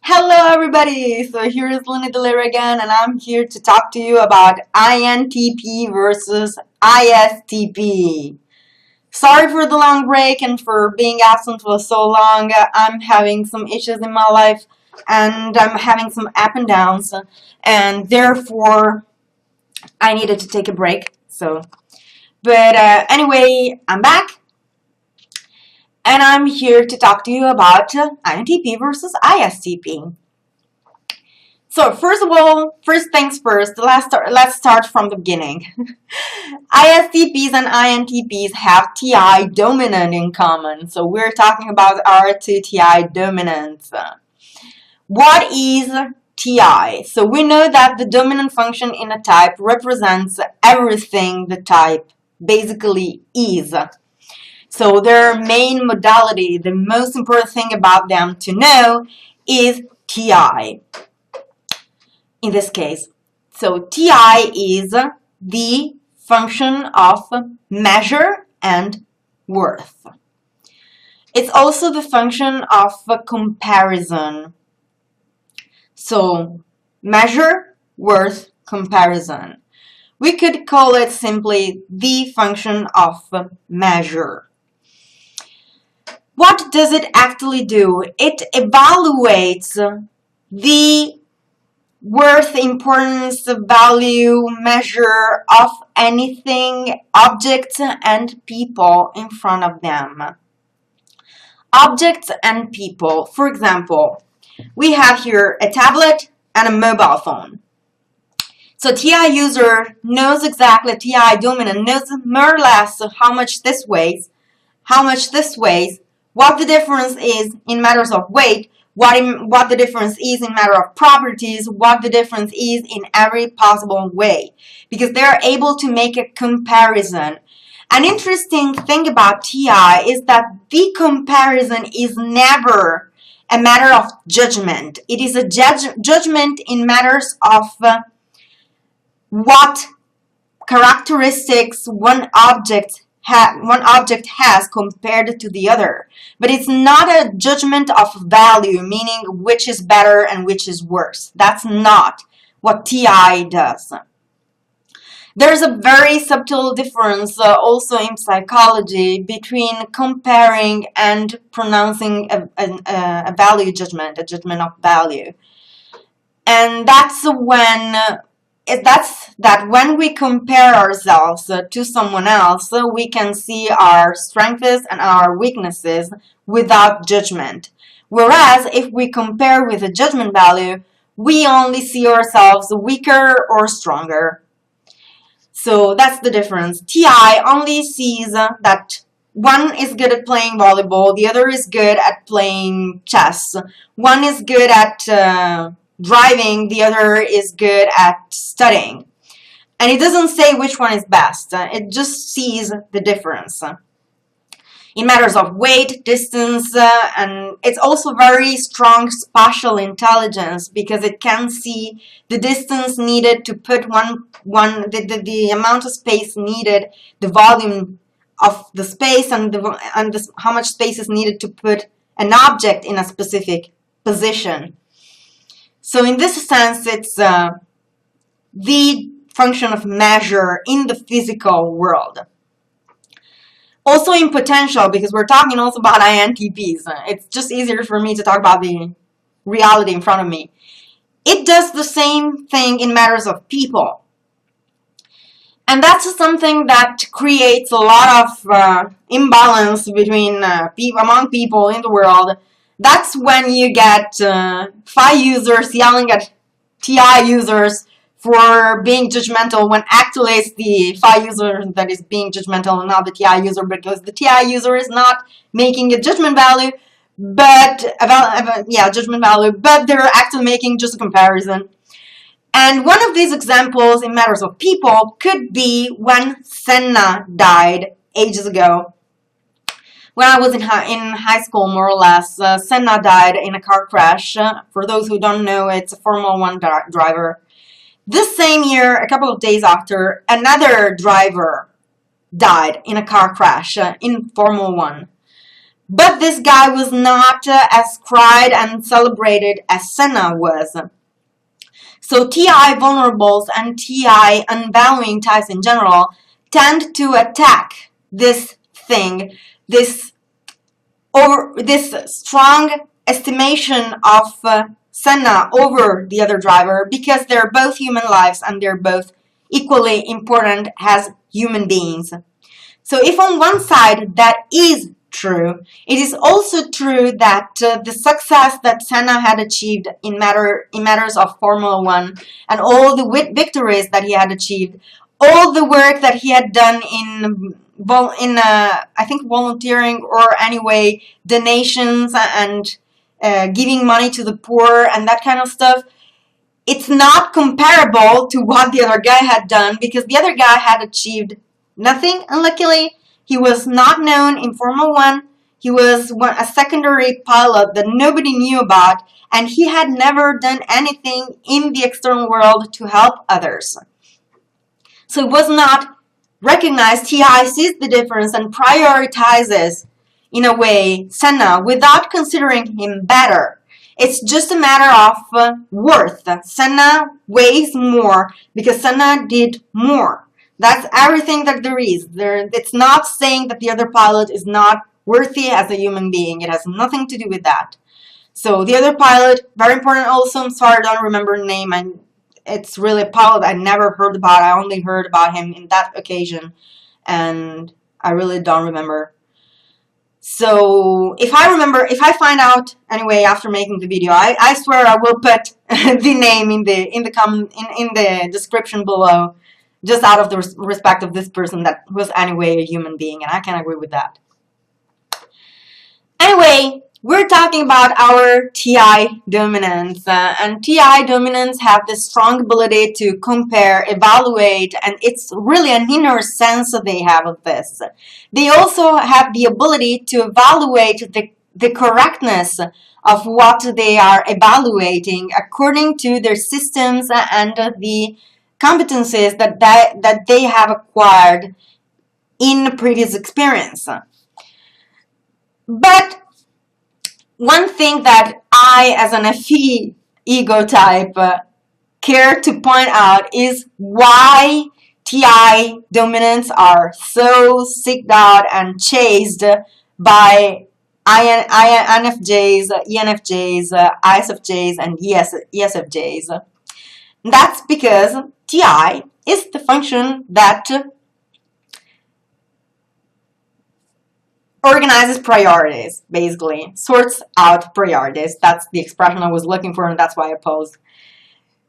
Hello everybody! So here is Linda Delira again, and I'm here to talk to you about INTP versus ISTP. Sorry for the long break and for being absent for so long. I'm having some issues in my life and I'm having some up and downs, and therefore I needed to take a break. But anyway, I'm back and I'm here to talk to you about INTP versus ISTP. So first of all, first things first, let's start from the beginning. ISTPs and INTPs have TI dominant in common. So we're talking about our two TI dominants. What is TI? So we know that the dominant function in a type represents everything the type basically is. So their main modality, the most important thing about them to know is TI. In this case, so TI is the function of measure and worth. It's also the function of comparison. So measure, worth, comparison. We could call it simply the function of measure. What does it actually do? It evaluates the worth, importance, value, measure of anything, objects, and people in front of them. Objects and people. For example, we have here a tablet and a mobile phone. So TI user knows exactly, TI dominant knows more or less how much this weighs, what the difference is in matters of weight, what the difference is in matter of properties, what the difference is in every possible way, because they're able to make a comparison. An interesting thing about TI is that the comparison is never a matter of judgment. It is a judgment in matters of what characteristics one object has compared to the other. But it's not a judgment of value, meaning which is better and which is worse. That's not what TI does. There's a very subtle difference also in psychology between comparing and pronouncing a value judgment, a judgment of value. And that's when we compare ourselves to someone else, we can see our strengths and our weaknesses without judgment. Whereas if we compare with a judgment value, we only see ourselves weaker or stronger. So that's the difference. TI only sees that one is good at playing volleyball, the other is good at playing chess. One is good at driving, the other is good at studying. And it doesn't say which one is best. It just sees the difference. In matters of weight, distance, and it's also very strong spatial intelligence because it can see the distance needed to put the amount of space needed, the volume of the space, and how much space is needed to put an object in a specific position. So in this sense, it's the function of measure in the physical world. Also in potential, because we're talking also about INTPs. It's just easier for me to talk about the reality in front of me. It does the same thing in matters of people. And that's something that creates a lot of imbalance between among people in the world. That's when you get FI users yelling at TI users for being judgmental, when actually it's the FI user that is being judgmental and not the TI user, because the TI user is not making a judgment value, but they're actually making just a comparison. And one of these examples in matters of people could be when Senna died ages ago. When I was in high school, more or less, Senna died in a car crash. For those who don't know, it's a Formula 1 driver. This same year, a couple of days after, another driver died in a car crash in Formula 1. But this guy was not as cried and celebrated as Senna was. So TI vulnerables and TI unvaluing types in general tend to attack this thing, this strong estimation of Senna over the other driver, because they're both human lives and they're both equally important as human beings. So if on one side that is true, it is also true that the success that Senna had achieved in matters of Formula One, and all the victories that he had achieved, all the work that he had done in I think volunteering, or anyway donations and giving money to the poor and that kind of stuff, it's not comparable to what the other guy had done, because the other guy had achieved nothing. Unluckily, he was not known in Formula One. He was a secondary pilot that nobody knew about, and he had never done anything in the external world to help others. So it was not recognized. TI sees the difference and prioritizes, in a way, Senna without considering him better. It's just a matter of worth. Senna weighs more because Senna did more. That's everything that there is. It's not saying that the other pilot is not worthy as a human being. It has nothing to do with that. So the other pilot, very important also. I'm sorry, I don't remember the name. It's really a pilot I never heard about. I only heard about him in that occasion, and I really don't remember. So if I find out anyway after making the video, I swear I will put the name in the description below, just out of the respect of this person that was anyway a human being, and I can agree with that. Anyway, we're talking about our TI dominants, and TI dominants have this strong ability to compare, evaluate, and it's really an inner sense that they have of this. They also have the ability to evaluate the correctness of what they are evaluating according to their systems and the competencies that they have acquired in previous experience. But one thing that I, as an FE ego type, care to point out is why TI dominants are so seeked out and chased by INFJs, ENFJs, ISFJs, and ESFJs. That's because TI is the function that organizes priorities, basically. Sorts out priorities. That's the expression I was looking for, and that's why I posed.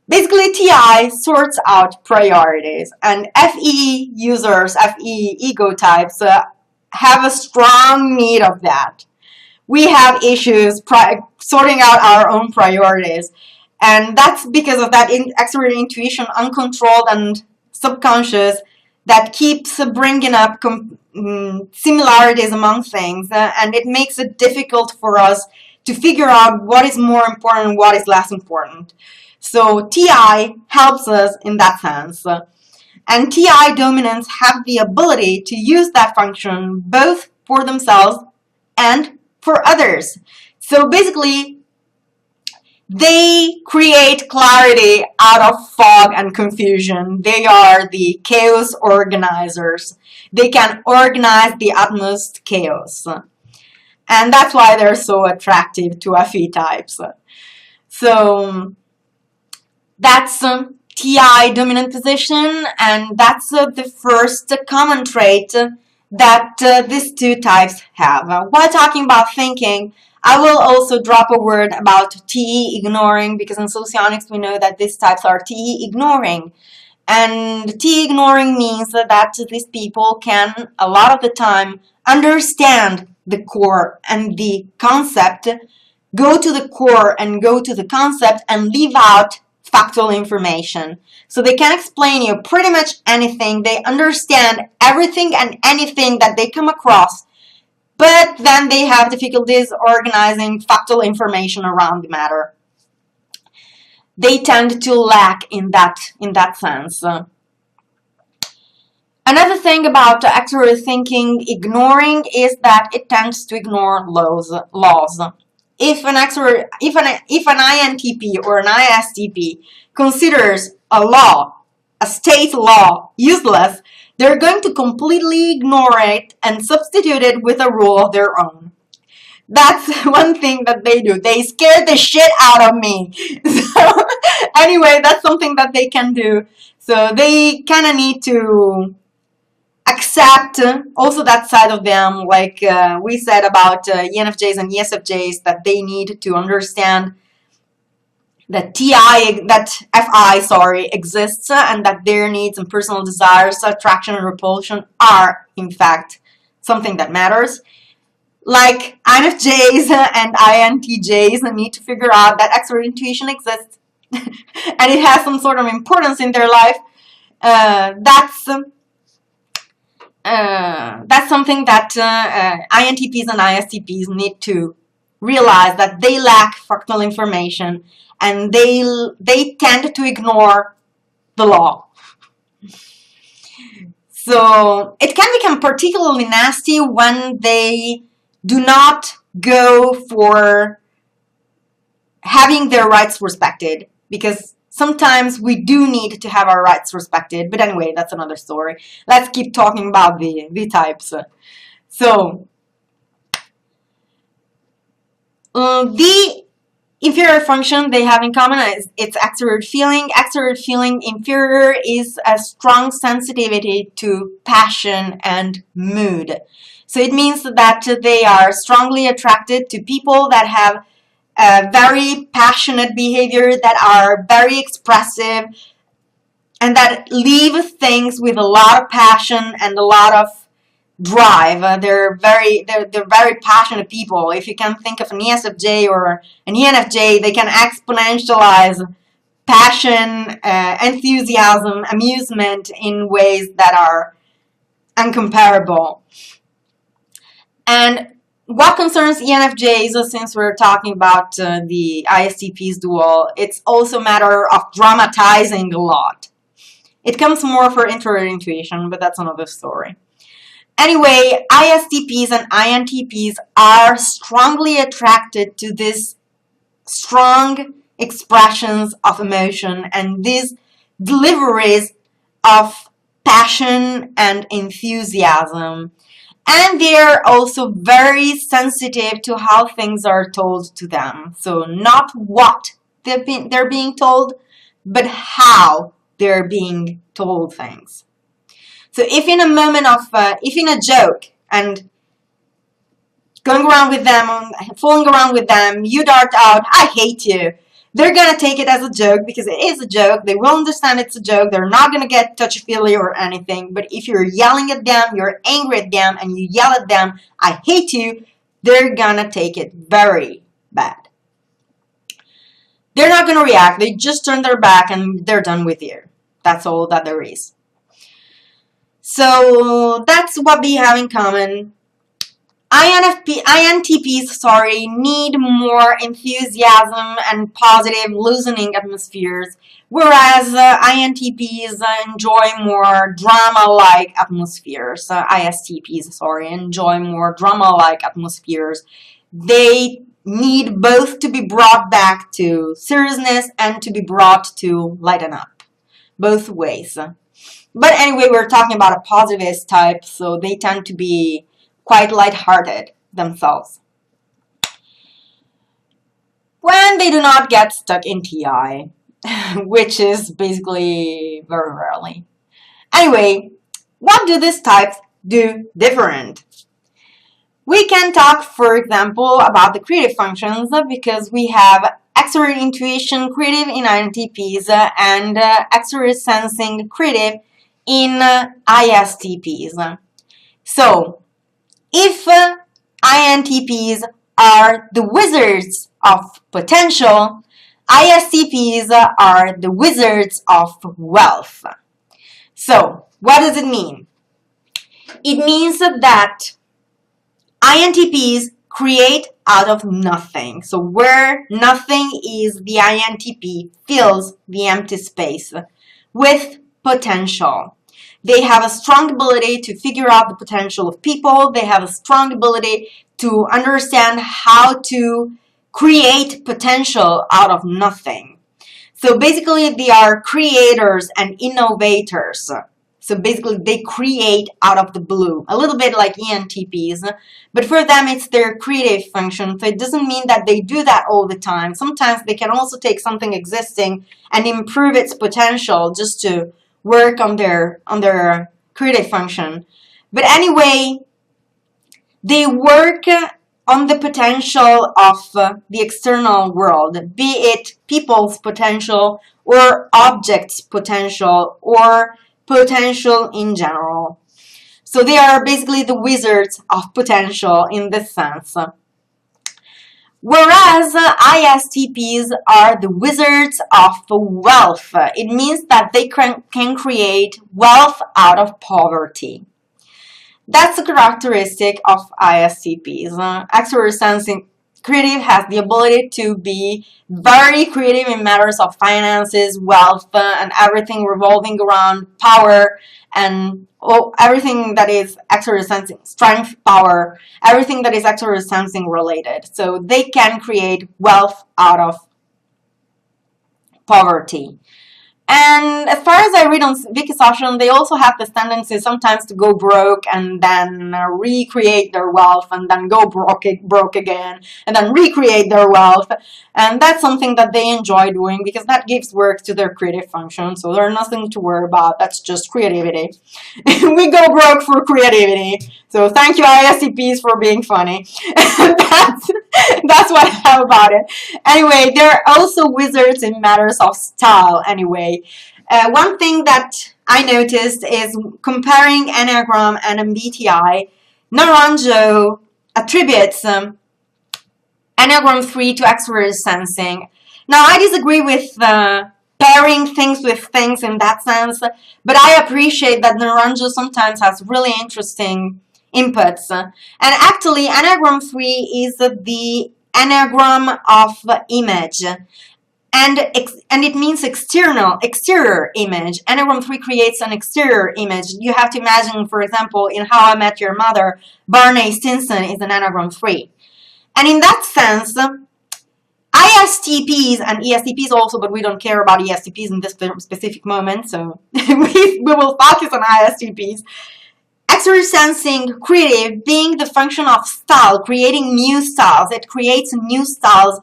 Basically, TI sorts out priorities, and FE users, FE ego types, have a strong need of that. We have issues sorting out our own priorities, and that's because of that extroverted intuition, uncontrolled and subconscious, that keeps bringing up similarities among things, and it makes it difficult for us to figure out what is more important and what is less important. So TI helps us in that sense. And TI dominants have the ability to use that function both for themselves and for others. So basically, they create clarity out of fog and confusion. They are the chaos organizers. They can organize the utmost chaos. And that's why they're so attractive to FE types. So that's TI dominant position, and that's the first common trait that these two types have. While talking about thinking, I will also drop a word about TE ignoring, because in socionics we know that these types are TE ignoring. And TE ignoring means that these people can, a lot of the time, understand the core and the concept, go to the core and go to the concept, and leave out factual information. So they can explain you pretty much anything. They understand everything and anything that they come across, but then they have difficulties organizing factual information around the matter. They tend to lack in that sense. Another thing about extrovert thinking ignoring is that it tends to ignore laws. If an INTP or an ISTP considers a law, a state law, useless, they're going to completely ignore it and substitute it with a rule of their own. That's one thing that they do. They scare the shit out of me. So anyway, that's something that they can do. So they kind of need to accept also that side of them, like we said about ENFJs and ESFJs, that they need to understand that FI exists, and that their needs and personal desires, attraction and repulsion, are in fact something that matters. Like INFJs and INTJs need to figure out that extrovert intuition exists and it has some sort of importance in their life. That's something that INTPs and ISTPs need to realize, that they lack factual information and they tend to ignore the law. So it can become particularly nasty when they do not go for having their rights respected, because sometimes we do need to have our rights respected. But anyway, that's another story. Let's keep talking about the types. So the inferior function they have in common is it's extrovert feeling. Extrovert feeling inferior is a strong sensitivity to passion and mood. So it means that they are strongly attracted to people that have very passionate behavior, that are very expressive, and that leave things with a lot of passion and a lot of drive. They're very passionate people. If you can think of an ESFJ or an ENFJ, they can exponentialize passion, enthusiasm, amusement in ways that are uncomparable. And what concerns ENFJs, since we're talking about the ISTPs dual, it's also a matter of dramatizing a lot. It comes more for introvert intuition, but that's another story. Anyway, ISTPs and INTPs are strongly attracted to these strong expressions of emotion and these deliveries of passion and enthusiasm. And they're also very sensitive to how things are told to them. So not what they're being told, but how they're being told things. So if in a moment of, if in a joke and going around with them, fooling around with them, you dart out, "I hate you," they're going to take it as a joke because it is a joke. They will understand it's a joke. They're not going to get touchy-feely or anything. But if you're yelling at them, you're angry at them, and you yell at them, "I hate you," they're going to take it very bad. They're not going to react. They just turn their back and they're done with you. That's all that there is. So that's what they have in common. INTPs, need more enthusiasm and positive, loosening atmospheres, whereas INTPs enjoy more drama-like atmospheres. ISTPs, enjoy more drama-like atmospheres. They need both to be brought back to seriousness and to be brought to lighten up. Both ways. But anyway, we're talking about a positivist type, so they tend to be quite lighthearted themselves. When they do not get stuck in TI, which is basically very rarely. Anyway, what do these types do different? We can talk, for example, about the creative functions because we have extrovert intuition creative in INTPs and extrovert sensing creative in ISTPs. So, if INTPs are the wizards of potential, ISTPs are the wizards of wealth. So, what does it mean? It means that INTPs create out of nothing. So where nothing is, the INTP fills the empty space with potential. They have a strong ability to figure out the potential of people. They have a strong ability to understand how to create potential out of nothing. So basically, they are creators and innovators. So basically, they create out of the blue, a little bit like ENTPs, but for them, it's their creative function. So it doesn't mean that they do that all the time. Sometimes they can also take something existing and improve its potential just to work on their creative function. But anyway, they work on the potential of the external world, be it people's potential or objects' potential or potential in general. So they are basically the wizards of potential in this sense. Whereas ISTPs are the wizards of wealth. It means that they can create wealth out of poverty. That's a characteristic of ISTPs. Extrovert sensing creative has the ability to be very creative in matters of finances, wealth, and everything revolving around power and everything that is extrovert sensing, strength, power, everything that is extrovert sensing related. So they can create wealth out of poverty. And as far as I read on Wikisocial, they also have this tendency sometimes to go broke and then recreate their wealth and then go broke again and then recreate their wealth. And that's something that they enjoy doing because that gives work to their creative function. So there's nothing to worry about. That's just creativity. We go broke for creativity. So thank you, ISTPs, for being funny. That's what I have about it. Anyway, they're also wizards in matters of style anyway. One thing that I noticed is comparing Enneagram and MBTI, Naranjo attributes Enneagram 3 to extrovert sensing. Now, I disagree with pairing things with things in that sense, but I appreciate that Naranjo sometimes has really interesting inputs. And actually, Enneagram 3 is the Enneagram of image. And it means exterior image. Enneagram 3 creates an exterior image. You have to imagine, for example, in How I Met Your Mother, Barney Stinson is an Enneagram 3. And in that sense, ISTPs and ESTPs also, but we don't care about ESTPs in this specific moment, so we will focus on ISTPs. Extrovert sensing creative being the function of style, creating new styles. It creates new styles,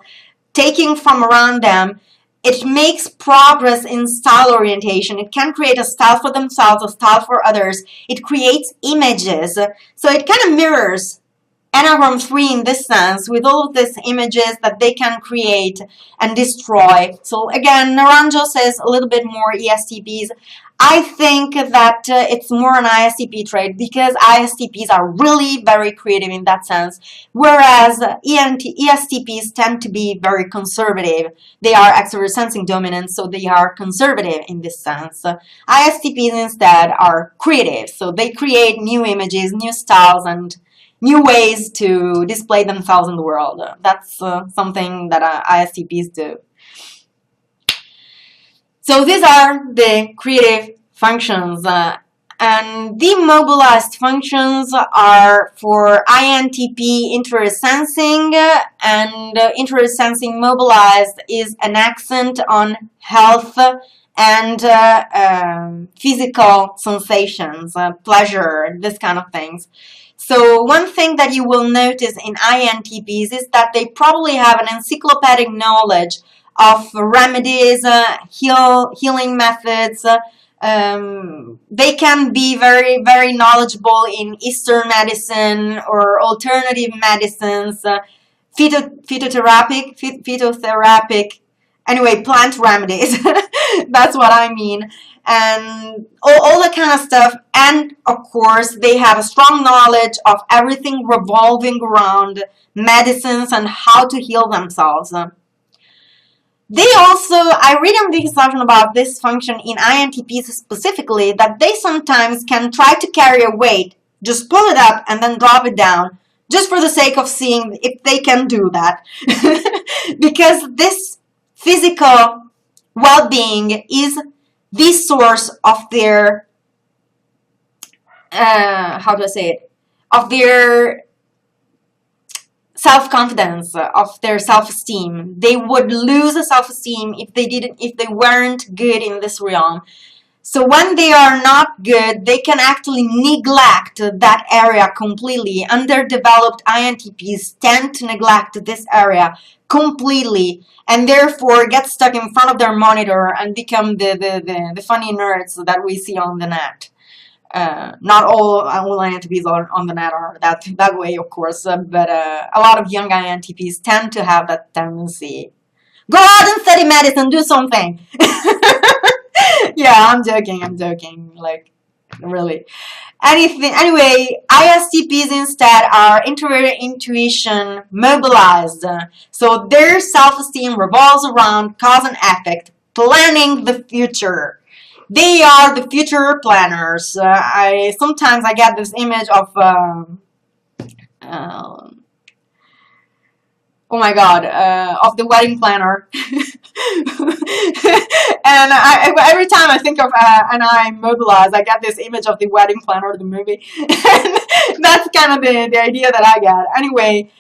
taking from around them. It makes progress in style orientation. It can create a style for themselves, a style for others. It creates images. So it kind of mirrors Enneagram 3 in this sense, with all of these images that they can create and destroy. So again, Naranjo says a little bit more ESTPs. I think that it's more an ISTP trait because ISTPs are really very creative in that sense, whereas ESTPs tend to be very conservative. They are extrovert sensing dominant, so they are conservative in this sense. ISTPs instead are creative, so they create new images, new styles, and new ways to display themselves in the world. That's something that ISTPs do. So these are the creative functions. And the mobilized functions are for INTP interest sensing, and interest sensing mobilized is an accent on health and physical sensations, pleasure, this kind of things. So one thing that you will notice in INTPs is that they probably have an encyclopedic knowledge of remedies, healing methods. They can be very, very knowledgeable in Eastern medicine or alternative medicines, phytotherapeutic, anyway, plant remedies. That's what I mean. And all that kind of stuff. And of course, they have a strong knowledge of everything revolving around medicines and how to heal themselves. They also, I read on Wikisocial about this function in INTPs specifically, that they sometimes can try to carry a weight, just pull it up and then drop it down, just for the sake of seeing if they can do that. Because this physical well-being is the source of their how do I say it, of their self-confidence, of their self-esteem. They would lose a self-esteem if they weren't good in this realm. So when they are not good, they can actually neglect that area completely. Underdeveloped INTPs tend to neglect this area completely, and therefore get stuck in front of their monitor and become the funny nerds that we see on the net. Not all INTPs on the net are that way, of course, but a lot of young INTPs tend to have that tendency. Go out and study medicine, do something. Yeah, I'm joking, like, really. Anyway, ISTPs instead are introverted intuition mobilized. So their self-esteem revolves around cause and effect, planning the future. They are the future planners. Sometimes I get this image of oh my god, of the wedding planner. And every time I think of and I'm mobilized, I get this image of the wedding planner, the movie. That's kind of the idea that I get. Anyway,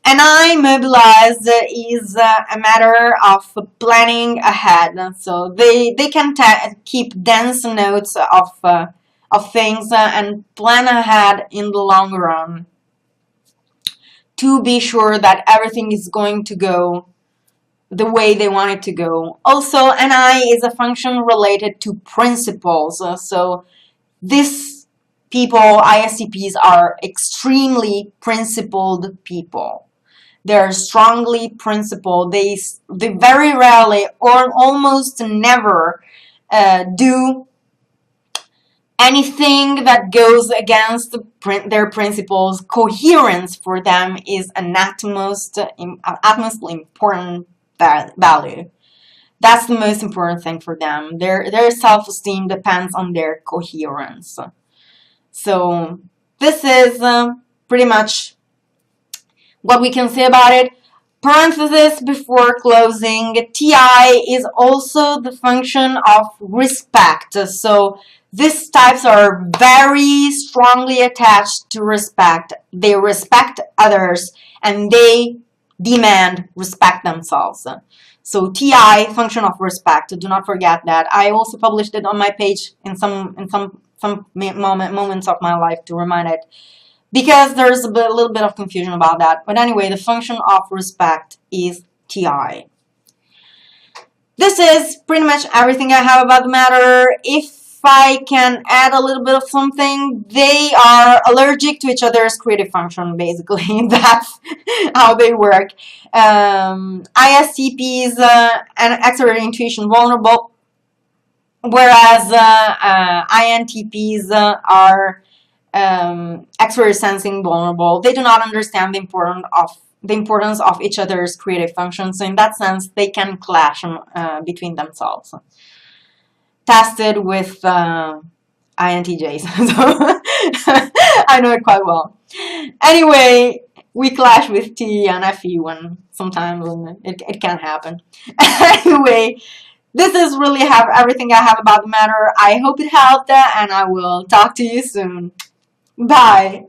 and I mobilized is a matter of planning ahead. So they can keep dense notes of things and plan ahead in the long run to be sure that everything is going to go the way they want it to go. Also, NI is a function related to principles. So these people, ISTPs, are extremely principled people. They're strongly principled. They very rarely or almost never do anything that goes against their principles. Coherence for them is an utmost important value. That's the most important thing for them. Their self-esteem depends on their coherence. So this is pretty much what we can say about it. Parenthesis before closing. TI is also the function of respect. So these types are very strongly attached to respect. They respect others and they demand respect themselves. So TI, function of respect. Do not forget that. I also published it on my page in some moments of my life to remind it, because there's a little bit of confusion about that. But anyway, the function of respect is TI. This is pretty much everything I have about the matter. If I can add a little bit of something, they are allergic to each other's creative function, basically. That's how they work. ISTPs and extrovert intuition vulnerable, whereas INTPs are extrovert sensing vulnerable. They do not understand the importance of each other's creative functions. So in that sense, they can clash between themselves. Tested with INTJs, so I know it quite well. Anyway, we clash with T and FE when sometimes it can happen. Anyway, this is really everything I have about the matter. I hope it helped, and I will talk to you soon. Bye.